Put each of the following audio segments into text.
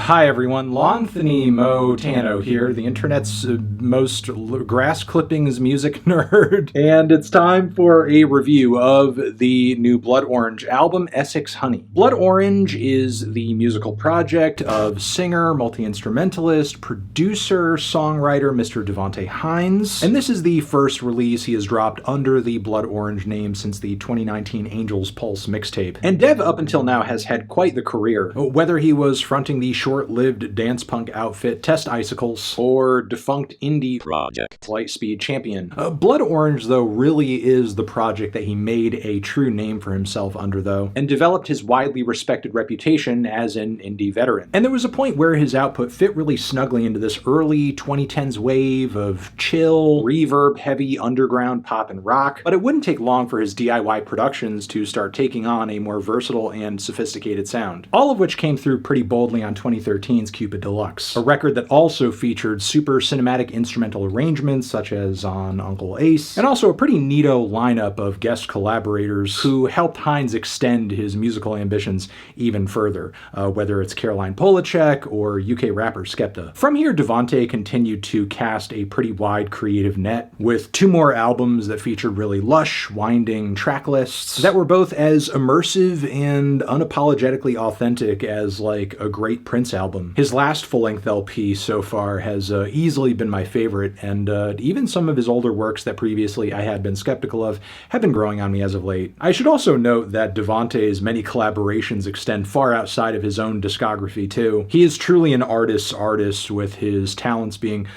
Hi everyone, Lonthony Motano here, the internet's most grass clippings music nerd, and it's time for a review of the new Blood Orange album, Essex Honey. Blood Orange is the musical project of singer, multi-instrumentalist, producer, songwriter Mr. Devonte Hines, and this is the first release he has dropped under the Blood Orange name since the 2019 Angel's Pulse mixtape. And Dev up until now has had quite the career, whether he was fronting the short-lived dance punk outfit Test Icicles or defunct indie project Lightspeed Champion. Blood Orange, though, really is the project that he made a true name for himself under, though, and developed his widely respected reputation as an indie veteran. And there was a point where his output fit really snugly into this early 2010s wave of chill, reverb-heavy underground pop and rock, but it wouldn't take long for his DIY productions to start taking on a more versatile and sophisticated sound, all of which came through pretty boldly on 2013's Cupid Deluxe, a record that also featured super cinematic instrumental arrangements such as on Uncle Ace, and also a pretty neato lineup of guest collaborators who helped Hines extend his musical ambitions even further, whether it's Caroline Polachek or UK rapper Skepta. From here, Devonte continued to cast a pretty wide creative net, with two more albums that featured really lush, winding track lists that were both as immersive and unapologetically authentic as like a great Prince album. His last full-length LP so far has easily been my favorite, and even some of his older works that previously I had been skeptical of have been growing on me as of late. I should also note that Devonte's many collaborations extend far outside of his own discography too. He is truly an artist's artist, with his talents being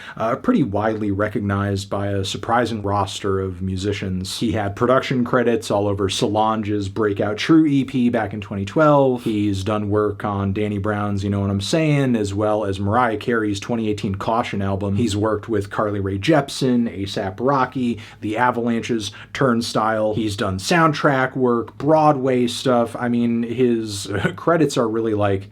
pretty widely recognized by a surprising roster of musicians. He had production credits all over Solange's breakout True EP back in 2012. He's done work on Danny Brown's You Know What I'm Saying, as well as Mariah Carey's 2018 Caution album. He's worked with Carly Rae Jepsen, A$AP Rocky, The Avalanches, Turnstile. He's done soundtrack work, Broadway stuff. I mean, his credits are really like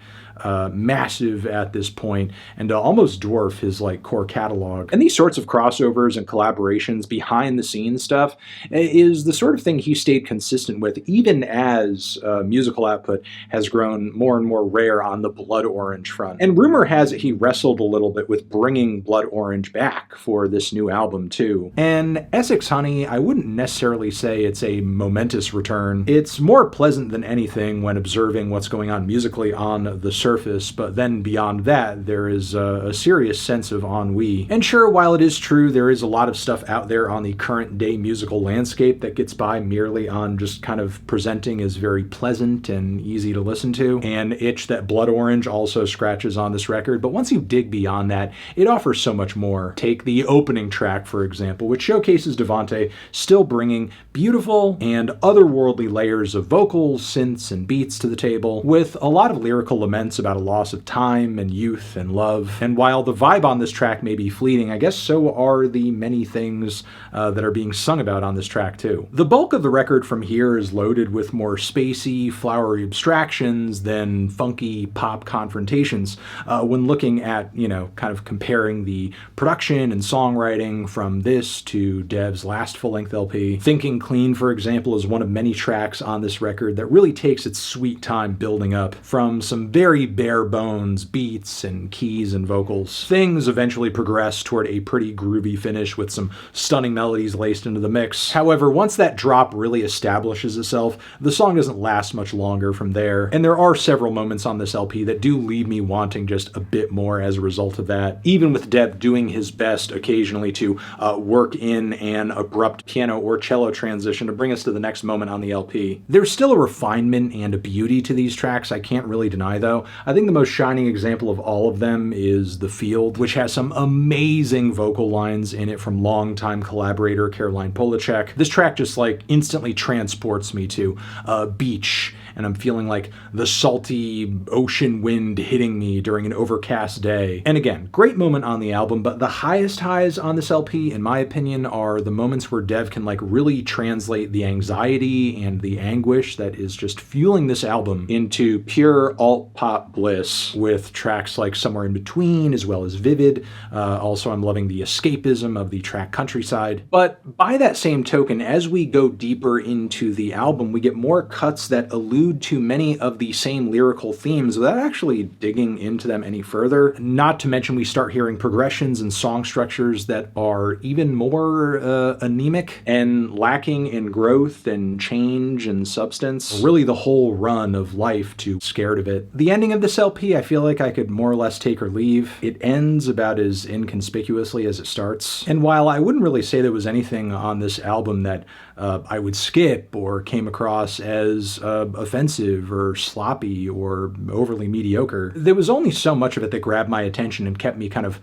massive at this point, and almost dwarf his like core catalog. And these sorts of crossovers and collaborations, behind the scenes stuff, is the sort of thing he stayed consistent with even as musical output has grown more and more rare on the Blood Orange front. And rumor has it he wrestled a little bit with bringing Blood Orange back for this new album too. And Essex Honey, I wouldn't necessarily say it's a momentous return. It's more pleasant than anything when observing what's going on musically on the surface, but then beyond that, there is a serious sense of ennui. And sure, while it is true there is a lot of stuff out there on the current day musical landscape that gets by merely on just kind of presenting as very pleasant and easy to listen to, an itch that Blood Orange also scratches on this record, but once you dig beyond that, it offers so much more. Take the opening track, for example, which showcases Devonte still bringing beautiful and otherworldly layers of vocals, synths, and beats to the table, with a lot of lyrical laments about a loss of time and youth and love. And while the vibe on this track may be fleeting, I guess so are the many things that are being sung about on this track too. The bulk of the record from here is loaded with more spacey, flowery abstractions than funky pop confrontations when looking at, you know, kind of comparing the production and songwriting from this to Dev's last full-length LP. Thinking Clean, for example, is one of many tracks on this record that really takes its sweet time building up from some very bare bones beats and keys and vocals. Things eventually progress toward a pretty groovy finish with some stunning melodies laced into the mix. However, once that drop really establishes itself, the song doesn't last much longer from there, and there are several moments on this LP that do leave me wanting just a bit more as a result of that, even with Dev doing his best occasionally to work in an abrupt piano or cello transition to bring us to the next moment on the LP. There's still a refinement and a beauty to these tracks I can't really deny though. I think the most shining example of all of them is The Field, which has some amazing vocal lines in it from longtime collaborator Caroline Polachek. This track just like instantly transports me to a beach, and I'm feeling like the salty ocean wind hitting me during an overcast day. And again, great moment on the album, but the highest highs on this LP, in my opinion, are the moments where Dev can like really translate the anxiety and the anguish that is just fueling this album into pure alt-pop over-the-top bliss with tracks like Somewhere in Between as well as Vivid. Also, I'm loving the escapism of the track Countryside. But by that same token, as we go deeper into the album, we get more cuts that allude to many of the same lyrical themes without actually digging into them any further. Not to mention we start hearing progressions and song structures that are even more anemic and lacking in growth and change and substance. Really the whole run of life to Scared of It. The ending of this LP, I feel like I could more or less take or leave. It ends about as inconspicuously as it starts. And while I wouldn't really say there was anything on this album that I would skip or came across as offensive or sloppy or overly mediocre, there was only so much of it that grabbed my attention and kept me kind of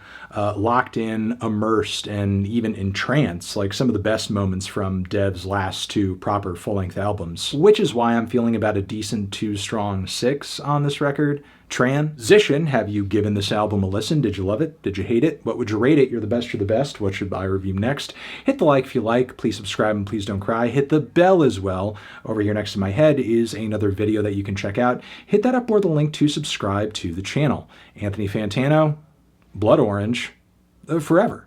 locked in, immersed, and even entranced, like some of the best moments from Dev's last two proper full-length albums, which is why I'm feeling about a decent 2 strong 6 on this record. Transition, have you given this album a listen? Did you love it? Did you hate it? What would you rate it? You're the best, you're the best. What should I review next? Hit the like if you like. Please subscribe and please don't cry. Hit the bell as well. Over here next to my head is another video that you can check out. Hit that up or the link to subscribe to the channel. Anthony Fantano, Blood Orange, forever.